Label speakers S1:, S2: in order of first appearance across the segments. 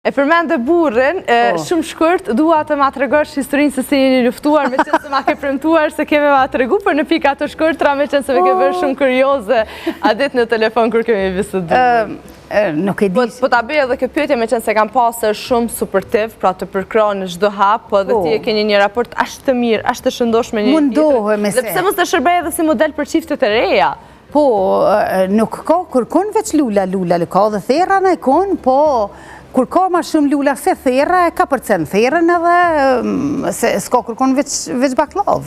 S1: E përmend burrin, shumë shkurt, dua të ma tregosh historinë se si jeni luftuar, me qenë se ma ke premtuar se keme ma tregu për në pika të shkurtra, me qenë se me ke bërë shumë kurioze, a dit në telefon kër kemi biseduar.
S2: Nuk e di.
S1: Po ta bëj edhe këtë pyetje, me qenë se kam pasur shumë supportiv, pra të përkrahur në çdo hap, po edhe ti e keni një raport ashtë të mirë, ashtë të shëndoshme një
S2: mundohem me se.
S1: Dhe pse mos të shërbej edhe si model për çiftet e reja?
S2: Po, nuk ka kërkon veç lula, ka dhe thera në ikon, po kur ka ma shumë lula se thera, ka përcen therën edhe s'ka kërkon veç baklav.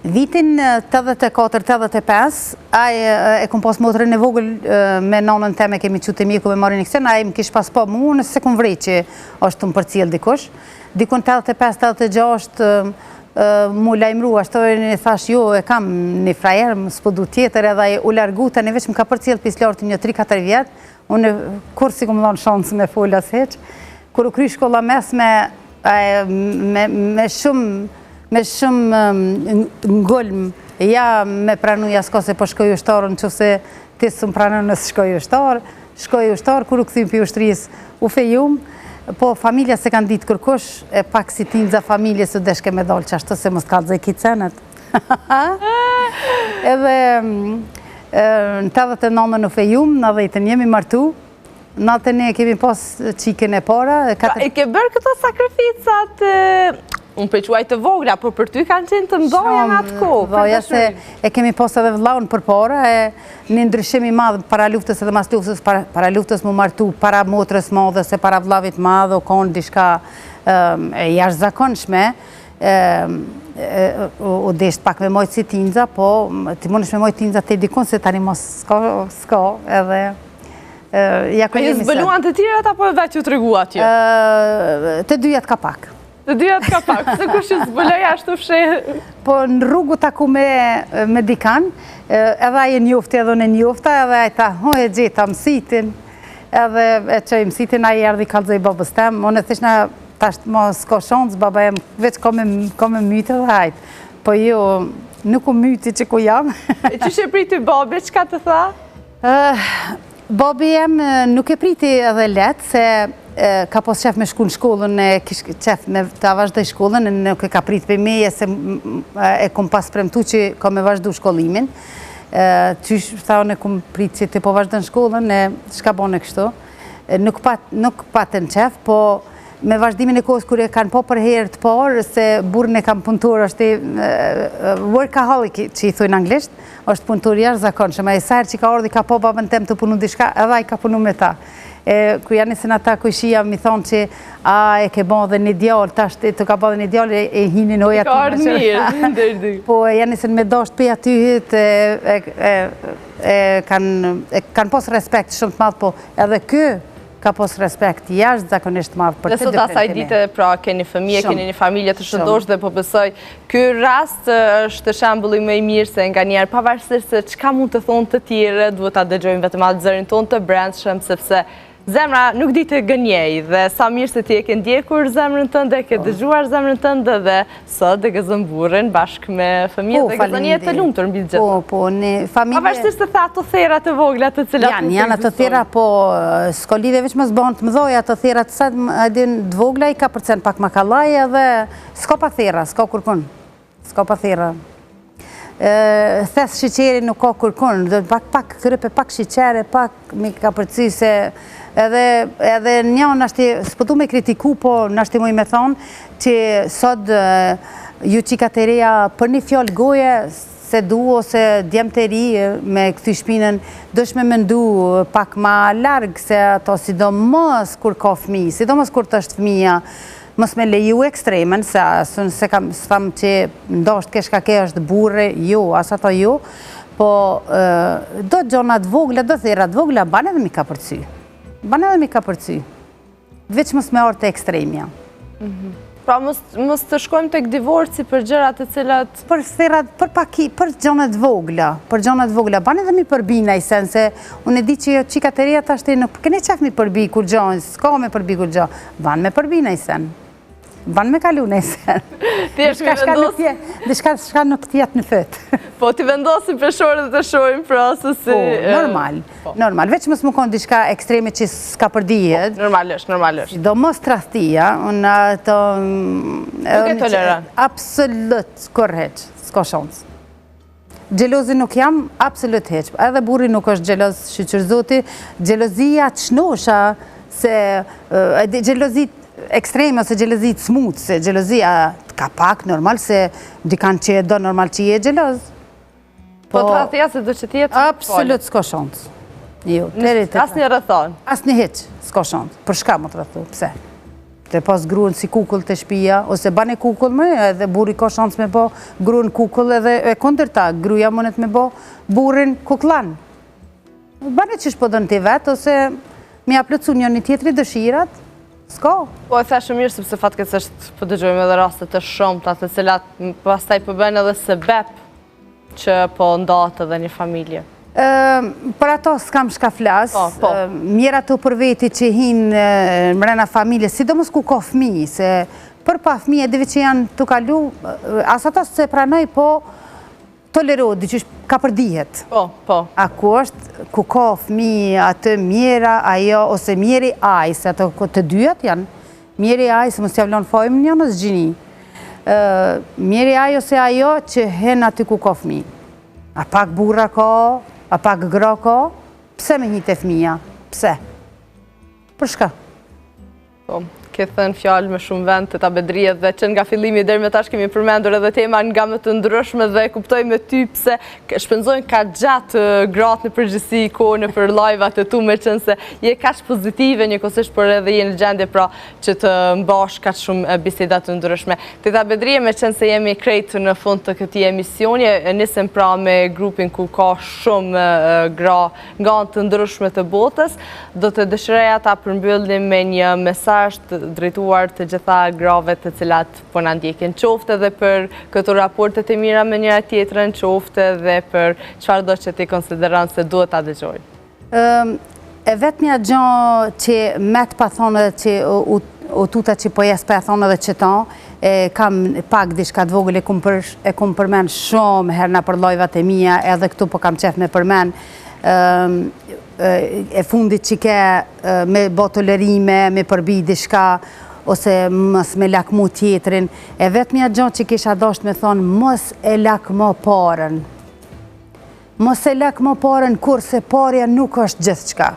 S2: Vitin 84-85, e kom pas motorën e vogël me nanën teme kemi qute miku me marin e kësen, a i më kish pas pa mu, nëse kom vrej që është të më përcil dikush. Dikun 85-86, mu lajmru, ashtu e thash, jo, e kam një frajer, më s'podu tjetër, edhe u largu, të një veç më ka përcil pislartë një 3-4 vjetë, unë kur si kom dhonë shansë me fola seq, kur u kry shkolla mesme me shumë ngulm, ja me pranuja s'ka se po shkoj ushtarën, që se ti së më pranuja nësë shkoj ushtarë, kur u këthim për ushtëris u fejum, po familja se kanë ditë kërkush, e pak si tinza familje së deshke me dalë qashtë, se mos t'kallë zë kicenet. Edhe në 89 në fejum, në 10 jemi martu, në 91 kemi pas qikën e para.
S1: E ke bërë këto sakrificat, unë përquaj të vogla, por për ty kanë qenë të mdoja në atë kohë.
S2: Doja se e kemi pas edhe vllaun për para, një ndryshim i madhë para luftës edhe mas luftës, para luftës mu martu, para motrës madhe, se para vllavit madhe, o konë dishka jashtë zakonshme, u desht pak me mojtë si tinza, po ti mund është me mojtë tinza të edikon, se tani mos s'ka, edhe ja
S1: ku jemi se. A ju zbëluan të tirat, apo veç ju të regu atje?
S2: Të dyjat ka pak.
S1: Të dyjat ka pak, se kush ju zbëlej ashtu fshehë?
S2: Po në rrugu taku me dikan, edhe aje njofti edhe në njofta, edhe aje ta, e gjeta mësitin, edhe e që i mësitin, aje erdi kalzoj babës tem, unë e thishna, tashtë ma s'ka shansë, baba jem, veç ka me mytë edhe hajtë. Po jo, nuk u myti që ku jam.
S1: E që shë priti babi, që ka të tha?
S2: Babi jem nuk e priti edhe letë, se ka pos qef me shku në shkollën, qef me të vazhdoj shkollën, nuk e ka prit për meje, se e kom pas premtu që ka me vazhdu shkollimin. Qysh, tha unë e kom prit që të po vazhdo në shkollën, shka bone kështu. Nuk patën qef, po me vazhdimin e kohës kër e kanë po për herë të parë, se burën e kam punëtur, është workaholic që i thujnë anglisht, është punëtur jashtë zakonshëm, e sajrë që ka ordi ka po babën tem të punu dishka, edhe i ka punu me ta. Kër janë nësën ata këshia mi thonë që e ke bon dhe një djallë, tash të ka bon dhe një djallë e hinin hoja të
S1: ka ardhë mirë.
S2: Po janë nësën me dasht për atyhit, kanë pos respekt shumë të madhë, po edhe kë ka pos respekt jashtë zakonisht të madhë për të
S1: dhe sot asaj dite, pra keni fëmije, keni një familje të shëndosh dhe po besoj, ky rast është shembulli më i mirë se nga njerë, pavarësisht se çka mund të thonë të tjere, duhet ta dëgjojmë vetëm atë zërin tonë të brendshëm, sepse zemra nuk di të gënjej, dhe sa mirë se ti e ke ndjekur zemrën tënde, ke dëgjuar zemrën tënde, dhe sot e gëzën burrin bashkë me fëmijët dhe gëzën jetë të lumtur mbi gjithë.
S2: Po, në familje...
S1: Pavarësisht të tha ato thera të vogla të cilat...
S2: Janë ato thera, po s'ko lidhe veç më zbanë të mëdoj, ato thera të sa të vogla i ka përcen pak makallaj, edhe s'ko pa thera, s'ko kërkun. S'ko pa thera. Thes shiqeri nuk ka kërkun, pak krype, pak shiqere, pak mi ka përci se... Edhe një s'pëtu me kritiku, po nështë i me thonë që sot ju qika të reja për një fjallë goje se du ose djemë të ri me këthy shpinën dësh me mëndu pak ma largë se ato sidomos kur ka fmi, sidomos kur të është fmija mos me leju ekstremen, se kam thamë që ndosht kesh ka ke është burre, jo, as ato jo, po do gjonat vogla, do therat vogla, banë edhe mi ka përcy. Banë edhe mi ka përcy. Veç mos me orë të ekstremja.
S1: Pra mos të shkojmë të divorci për gjërat të cilat...
S2: Për therat, për gjonat vogla. Për gjonat vogla. Banë edhe mi përbi në i sen, se unë e di që qika të reja të ashtë nuk kene qef mi përbi kur gjonë, s'ka me përbi kur gjonë. Banë me përbi në i sen. ban me kalu nesër. Dishka shka në pëtjet në fëtë.
S1: Po, ti vendosin për shore dhe të shojnë prasës si...
S2: Normal. Veç mësë më konë dishka ekstreme që s'ka përdijet.
S1: Normalisht.
S2: Do mos trastia, unë ato...
S1: Nuk e toleran.
S2: Absolut, korreq, s'ko shonës. Gjelozi nuk jam, absolut heq. Edhe burri nuk është gjeloz, shqyqër zoti. Gjelozia të shnosha, se gjelozit ekstreme ose gjelozit smut, se gjelozia ka pak normal, se dikan që e do normal që i e gjeloz.
S1: Po të rathja se do që tjetë?
S2: Absolut s'ko shonës.
S1: As një rëthon?
S2: As një heq, s'ko shonës. Për shka më të rëthu, pse? Të pas gruën si kukull të shpia, ose bane kukull me, edhe buri ka shans me bo gruën kukull edhe e kondër ta, gruja mënet me bo burin kuklan. Bane që shpo dënë të vetë, ose mi aplëcu një një tjetëri dëshirat, s'ko.
S1: Po e thashë mirë, sepse fatke që është po dëgjojmë edhe rastet të shumë, të cilat pastaj përbën edhe sebep që po ndatë edhe një familje.
S2: Për ato s'kam shka flas, mjera të për veti që hinë mrena familje, sidomos ku ka fmi, se për pa fmi edhe që janë të kalu, as ato se pranoj, po tolerodi, që ka përdihet.
S1: Po.
S2: A ku është, ku ka fmi, atë mjera, ajo, ose mjeri aj, se ato të dyat janë, mjeri aj, se mos t'javlon fojmë një nësë gjini, mjeri aj ose ajo që hen aty ku ka fmi. A pak burra ka, a pak gra ka, pse me një të fmija? Pse? Për shka?
S1: Po, këtë thënë fjallë me shumë vend të ta bedrijet dhe që nga fillimi deri me tash kemi përmendur edhe tema nga më të ndryshme dhe kuptoj me ty pse shpenzojnë ka gjatë gratë në përgjithësi kohën për live-at e tu me qënë se je kaq pozitive njëkohësisht, por edhe je në gjendje pra që të mbash kaq shumë bisedat të ndryshme. Të ta bedrije me qënë se jemi krejt në fund të këtij emisioni, nisem pra me grupin ku ka shumë gra nga të ndryshme të botës, do të dëshiroja ta përmbyllim me një mesazh drejtuar të gjitha grave të cilat po na ndjekin, qoftë edhe për këto raportet e mira me njëra tjetrën, qoftë edhe për çfarë do që ti konsideron se duhet ta dëgjojnë.
S2: E vetmja gjë që me të pa thonë edhe që u tuta që po jes pa thonë edhe që ta, kam pak dishka të vogël e kum përmen shumë herna për lojvat e mija, edhe këtu po kam qef me përmen, e fundit që ke me bo tolerime, me përbi dishka, ose mos me lakmu tjetrin. E vetëmja gjë që kisha dasht me thonë, mos e lakmo parën. Mos e lakmo parën kur se parja nuk është gjithë qka.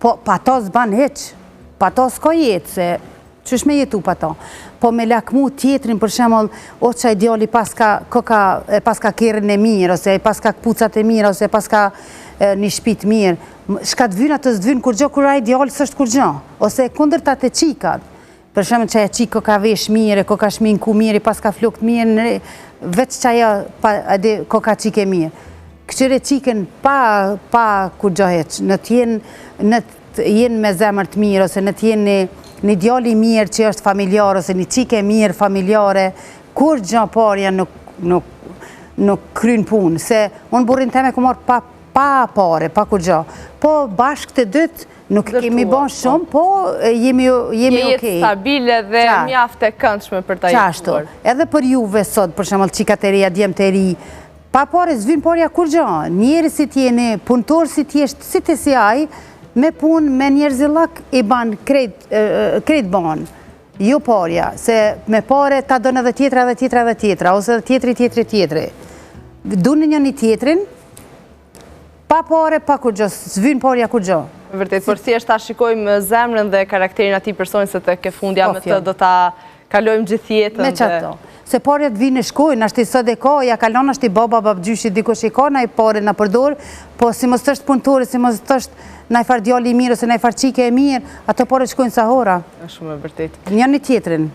S2: Po, pa to s'ban heq, pa to s'ko jetë, se qësh me jetu pa to. Po me lakmu tjetrin, për shemull, o qaj djali paska kërën e mirë, ose paska këpucat e mirë, ose paska një shpit mirë. Shka të vyna të zdvynë kur gjo, kur a ideali sështë kur gjo. Ose kunder të atë qikat. Për shemë që e qiko ka vesh mire, ko ka shmin ku mire, pas ka flokt mire, veç që ajo ko ka qike mire. Këqyre qiken pa kur gjo heq. Në t'jen me zemër të mirë, ose në t'jen një djali mirë që është familjar, ose një qike mirë familjare, kur gjo parja nuk kryn punë. Se unë burin teme ku morë pa pare, pa kur gjo. Po bashkë të dytë, nuk kemi bon shumë, po jemi okej.
S1: Jetë stabile dhe mjaft e këndshme për ta jetuar.
S2: Edhe për juve sot, për shemëll qikat e reja, djemë të ri, pa pare zvin porja kur gjo. Njeri si t'jeni, punëtor si t'jesht, si të si aj, me punë, me njerëzillak, i ban krejt ban. Jo porja, se me pare ta donë edhe tjetra, ose edhe tjetri. Dunë një tjetrin, pa pare, pa kur gjo, zvin porja kur gjo.
S1: Vërtet, por si është ta shikojmë zemrën dhe karakterin ati personit se të ke fundja me të do ta kalojmë gjithë jetën.
S2: Me qato. Se parjet vinë shkojnë, ashtë i sot e ka, ja kalon ashtë i baba, babgjyshi, dikush i ka, na i pare në përdor, po si mos të është punëtori, si mos të është na i far djali i mirë, ose na i far qike e mirë, ato pare shkojnë sa hora.
S1: Shumë e vërtet.
S2: Një tjetrin.